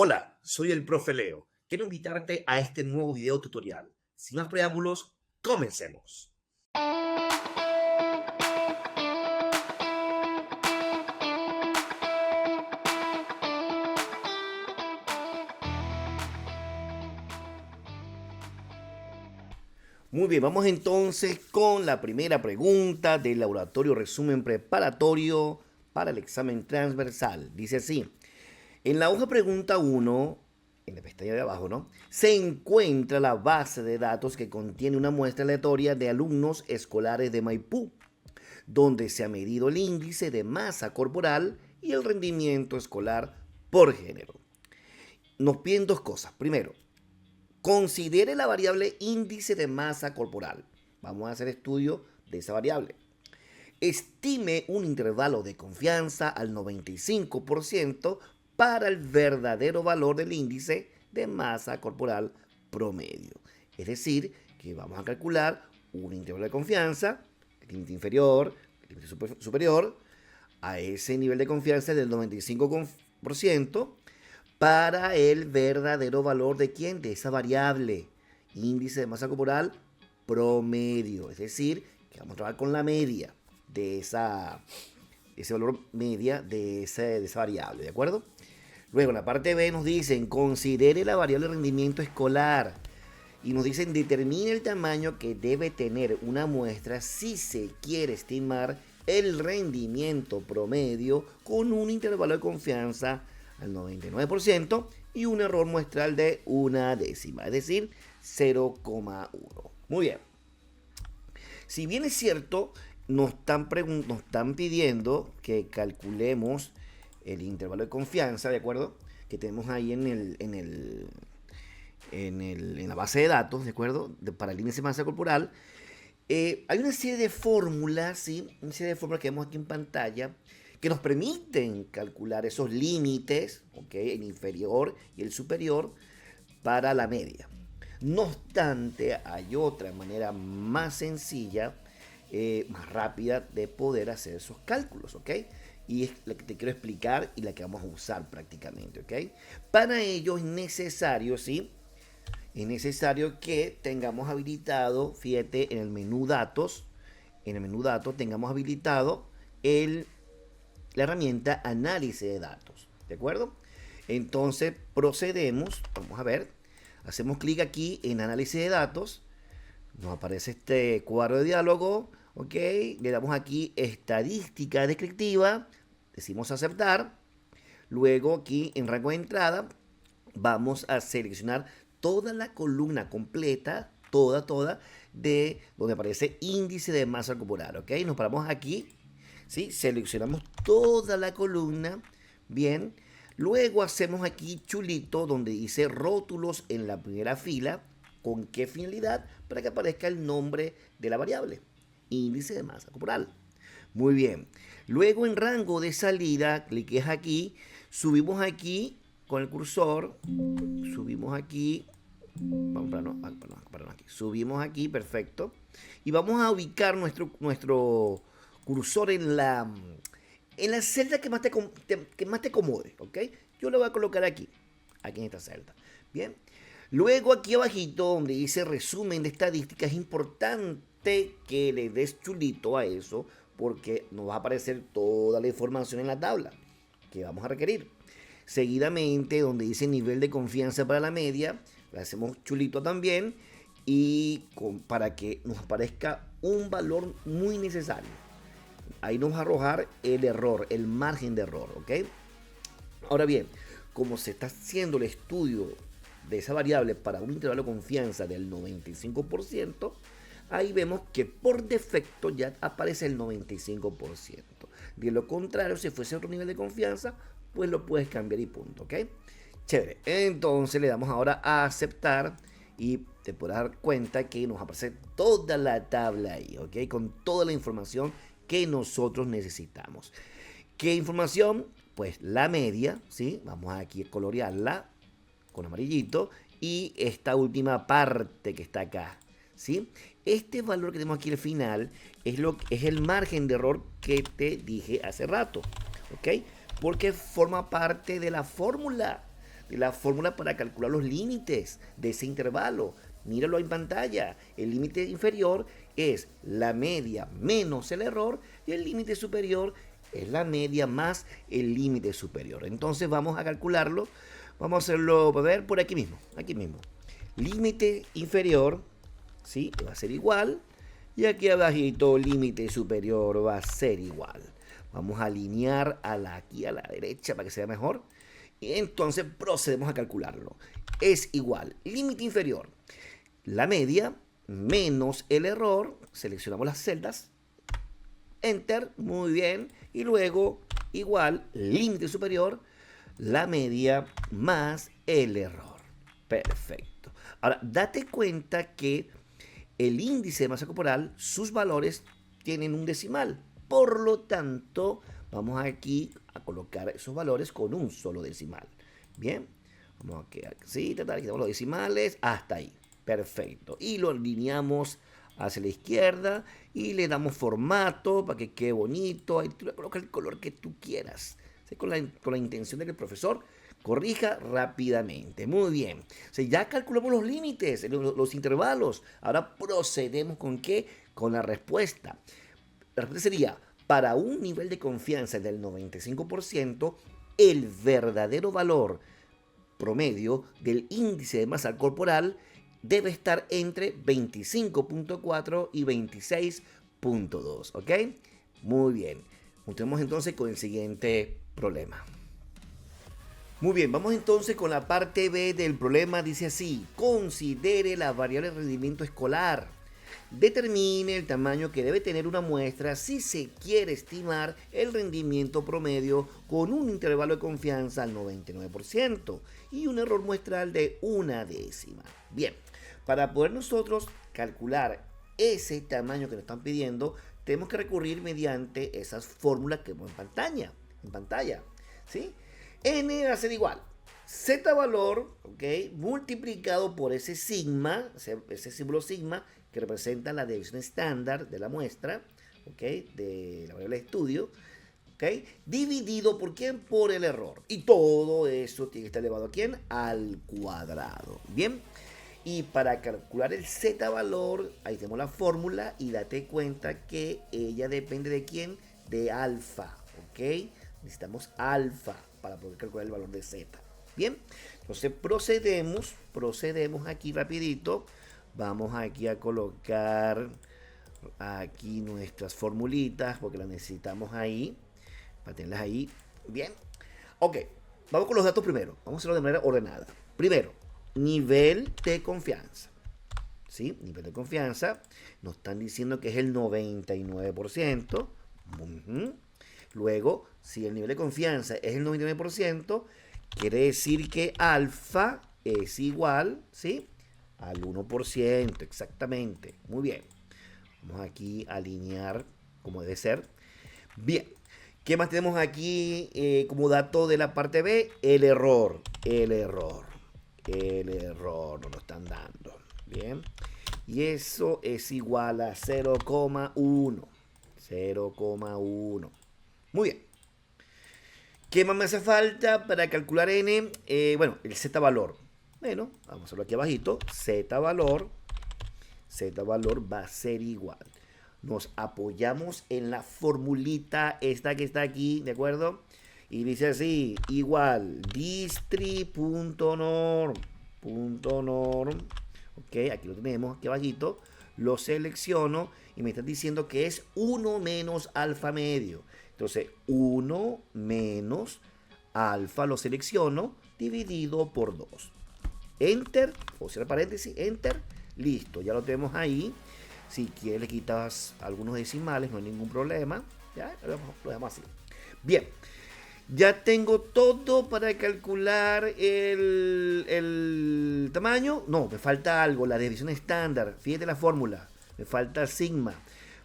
Hola, soy el profe Leo. Quiero invitarte a este nuevo video tutorial. Sin más preámbulos, comencemos. Muy bien, vamos entonces con la primera pregunta del laboratorio resumen preparatorio para el examen transversal. Dice así, en la hoja pregunta 1, en la pestaña de abajo, ¿no? Se encuentra la base de datos que contiene una muestra aleatoria de alumnos escolares de Maipú, donde se ha medido el índice de masa corporal y el rendimiento escolar por género. Nos piden dos cosas. Primero, considere la variable índice de masa corporal. Vamos a hacer estudio de esa variable. Estime un intervalo de confianza al 95% para el verdadero valor del índice de masa corporal promedio. Es decir, que vamos a calcular un intervalo de confianza, el límite inferior, el límite superior, a ese nivel de confianza del 95% para el verdadero valor de quién, de esa variable, índice de masa corporal promedio. Es decir, que vamos a trabajar con la media de ese valor media de esa variable, ¿de acuerdo? Luego en la parte B nos dicen, considere la variable de rendimiento escolar. Y nos dicen, determine el tamaño que debe tener una muestra si se quiere estimar el rendimiento promedio con un intervalo de confianza al 99% y un error muestral de una décima, es decir, 0,1. Muy bien. Si bien es cierto, nos están pidiendo que calculemos el intervalo de confianza, ¿de acuerdo? Que tenemos ahí en la base de datos, ¿de acuerdo? Para el índice de masa corporal. Hay una serie de fórmulas, ¿sí? Una serie de fórmulas que vemos aquí en pantalla que nos permiten calcular esos límites, ¿ok? El inferior y el superior para la media. No obstante, hay otra manera más sencilla, más rápida de poder hacer esos cálculos, ¿ok? Y es la que te quiero explicar y la que vamos a usar prácticamente, ¿ok? Para ello es necesario, ¿sí? Es necesario que tengamos habilitado, fíjate, en el menú datos tengamos habilitado la herramienta análisis de datos, ¿de acuerdo? Entonces procedemos, vamos a ver, hacemos clic aquí en análisis de datos, nos aparece este cuadro de diálogo, ok, le damos aquí estadística descriptiva, decimos aceptar, luego aquí en rango de entrada vamos a seleccionar toda la columna completa, toda, de donde aparece índice de masa corporal, ok, nos paramos aquí, ¿sí? Seleccionamos toda la columna, bien, luego hacemos aquí chulito donde dice rótulos en la primera fila, ¿con qué finalidad? Para que aparezca el nombre de la variable, índice de masa corporal. Muy bien, luego en rango de salida, cliques aquí, subimos aquí con el cursor, subimos aquí, vamos para aquí, subimos aquí, perfecto, y vamos a ubicar nuestro cursor en la celda que más te acomode, ¿ok? Yo lo voy a colocar aquí en esta celda, ¿bien? Luego aquí abajito donde dice resumen de estadísticas, es importante que le des chulito a eso porque nos va a aparecer toda la información en la tabla que vamos a requerir. Seguidamente donde dice nivel de confianza para la media, le hacemos chulito también y para que nos aparezca un valor muy necesario. Ahí nos va a arrojar el error, el margen de error, ¿ok? Ahora bien, como se está haciendo el estudio de esa variable para un intervalo de confianza del 95%, ahí vemos que por defecto ya aparece el 95%. De lo contrario, si fuese otro nivel de confianza, pues lo puedes cambiar y punto, ¿ok? Chévere. Entonces le damos ahora a aceptar y te podrás dar cuenta que nos aparece toda la tabla ahí, ¿ok? Con toda la información que nosotros necesitamos. ¿Qué información? Pues la media, ¿sí? Vamos aquí a colorearla con amarillito y esta última parte que está acá, ¿sí? Este valor que tenemos aquí al final es el margen de error que te dije hace rato, ¿ok? Porque forma parte de la fórmula la fórmula para calcular los límites de ese intervalo. Míralo en pantalla. El límite inferior es la media menos el error y el límite superior es la media más el límite superior. Entonces vamos a calcularlo. Vamos a hacerlo, a ver, por aquí mismo. Aquí mismo. Límite inferior, ¿sí? Va a ser igual. Y aquí abajito, límite superior va a ser igual. Vamos a alinear aquí a la derecha para que sea mejor. Y entonces procedemos a calcularlo. Es igual. Límite inferior. La media menos el error. Seleccionamos las celdas. Enter. Muy bien. Y luego igual. Límite superior. La media más el error. Perfecto. Ahora, date cuenta que el índice de masa corporal, sus valores tienen un decimal. Por lo tanto, vamos aquí a colocar esos valores con un solo decimal. Bien, vamos a quedar así, quitamos los decimales, hasta ahí. Perfecto. Y lo alineamos hacia la izquierda y le damos formato para que quede bonito. Ahí tú le colocas el color que tú quieras, ¿sí? Con la intención de que el profesor corrija rápidamente. Muy bien. O sea, ya calculamos los límites, los intervalos. Ahora procedemos con ¿qué? Con la respuesta. La respuesta sería, para un nivel de confianza del 95%, el verdadero valor promedio del índice de masa corporal debe estar entre 25.4 y 26.2. ¿Ok? Muy bien. Continuamos entonces con el siguiente problema. Muy bien, vamos entonces con la parte B del problema. Dice así: considere la variable rendimiento escolar. Determine el tamaño que debe tener una muestra si se quiere estimar el rendimiento promedio con un intervalo de confianza al 99% y un error muestral de una décima. Bien, para poder nosotros calcular ese tamaño que nos están pidiendo, tenemos que recurrir mediante esas fórmulas que vemos en pantalla, ¿sí? N va a ser igual Z valor, ¿ok? Multiplicado por ese sigma, ese símbolo sigma que representa la deviación estándar de la muestra, ¿ok? De la variable de estudio, ¿ok? Dividido por ¿quién? Por el error. Y todo eso tiene que estar elevado ¿a quién? Al cuadrado. Bien. Y para calcular el Z valor, ahí tenemos la fórmula y date cuenta que ella depende de ¿quién? De alfa, ¿ok? Necesitamos alfa para poder calcular el valor de Z. Bien, entonces procedemos aquí rapidito. Vamos aquí a colocar aquí nuestras formulitas porque las necesitamos ahí, para tenerlas ahí. Bien, ok, vamos con los datos primero. Vamos a hacerlo de manera ordenada. Primero, nivel de confianza. ¿Sí? Nivel de confianza. Nos están diciendo que es el 99%. Luego, si el nivel de confianza es el 99%, quiere decir que alfa es igual, ¿sí? Al 1%, exactamente. Muy bien. Vamos aquí a alinear como debe ser. Bien. ¿Qué más tenemos aquí como dato de la parte B? El error. El error nos lo están dando. Bien. Y eso es igual a 0,1. 0,1. Muy bien. ¿Qué más me hace falta para calcular n? Bueno, el z valor. Bueno, vamos a hacerlo aquí abajito. Z valor va a ser igual. Nos apoyamos en la formulita esta que está aquí, ¿de acuerdo? Y dice así, igual, distri.norm. Ok, aquí lo tenemos, aquí abajito. Lo selecciono y me están diciendo que es 1 menos alfa medio. Entonces, 1 menos alfa lo selecciono dividido por 2. Enter, o cierra paréntesis, enter, listo, ya lo tenemos ahí. Si quieres le quitas algunos decimales, no hay ningún problema. Ya, lo dejamos así. Bien, ya tengo todo para calcular el tamaño. No, me falta algo, la desviación estándar. Fíjate la fórmula, me falta sigma.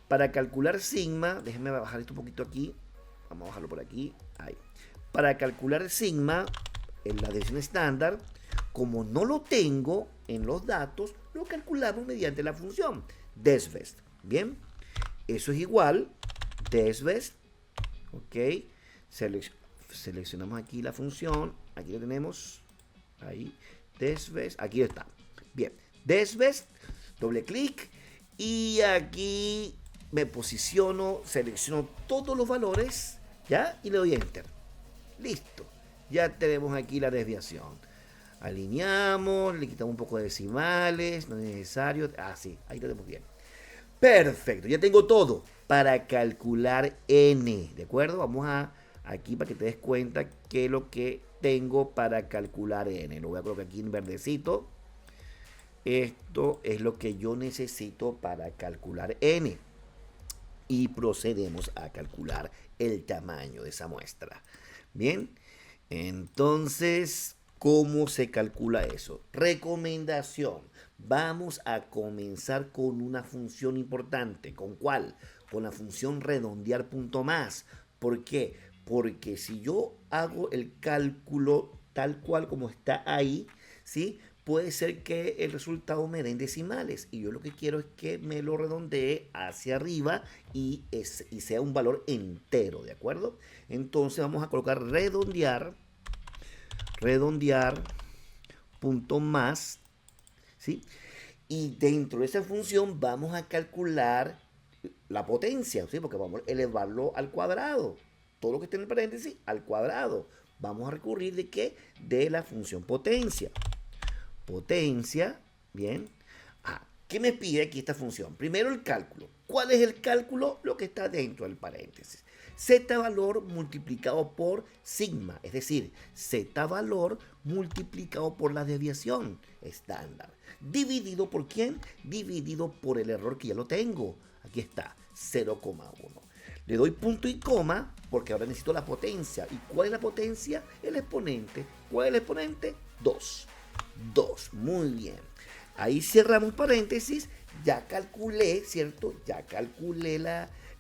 Para calcular sigma, déjenme bajar esto un poquito aquí. Vamos a bajarlo por aquí. Ahí. Para calcular sigma, en la desviación estándar, como no lo tengo en los datos, lo calculamos mediante la función desvest. Bien, eso es igual desvest. Ok, seleccionamos aquí la función. Aquí lo tenemos. Ahí, Desves, aquí está. Bien, Desves, doble clic y aquí me posiciono, selecciono todos los valores, ¿ya? Y le doy Enter. Listo, ya tenemos aquí la desviación. Alineamos, le quitamos un poco de decimales, no es necesario. Ah, sí, ahí lo tenemos bien. Perfecto, ya tengo todo para calcular n, ¿de acuerdo? Vamos a aquí para que te des cuenta qué es lo que tengo para calcular n. Lo voy a colocar aquí en verdecito. Esto es lo que yo necesito para calcular n. Y procedemos a calcular el tamaño de esa muestra. Bien, entonces, ¿cómo se calcula eso? Recomendación. Vamos a comenzar con una función importante. ¿Con cuál? Con la función redondear punto más. ¿Por qué? Porque si yo hago el cálculo tal cual como está ahí, ¿sí? Puede ser que el resultado me den decimales y yo lo que quiero es que me lo redondee hacia arriba y sea un valor entero, ¿de acuerdo? Entonces vamos a colocar redondear punto más, ¿sí? Y dentro de esa función vamos a calcular la potencia, ¿sí? Porque vamos a elevarlo al cuadrado. Todo lo que esté en el paréntesis al cuadrado. Vamos a recurrir de qué? De la función potencia. Potencia, bien. ¿Qué me pide aquí esta función? Primero el cálculo. ¿Cuál es el cálculo? Lo que está dentro del paréntesis. Z valor multiplicado por sigma, es decir, Z valor multiplicado por la desviación estándar. ¿Dividido por quién? Dividido por el error que ya lo tengo. Aquí está, 0,1. Le doy punto y coma porque ahora necesito la potencia. ¿Y cuál es la potencia? El exponente. ¿Cuál es el exponente? 2. 2, muy bien. Ahí cerramos paréntesis, ya calculé, ¿cierto? Ya calculé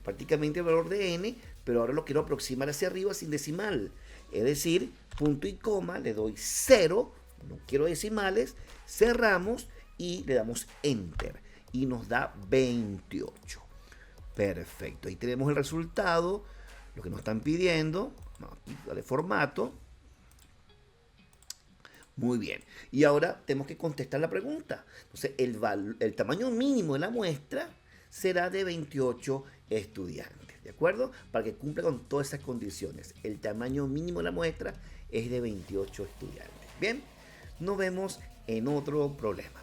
prácticamente el valor de n, pero ahora lo quiero aproximar hacia arriba sin decimal. Es decir, punto y coma, le doy 0, no quiero decimales, cerramos y le damos Enter. Y nos da 28. Perfecto, ahí tenemos el resultado, lo que nos están pidiendo. Aquí dale formato. Muy bien. Y ahora tenemos que contestar la pregunta. Entonces, el tamaño mínimo de la muestra será de 28 estudiantes, ¿de acuerdo? Para que cumpla con todas esas condiciones. El tamaño mínimo de la muestra es de 28 estudiantes. Bien, nos vemos en otro problema.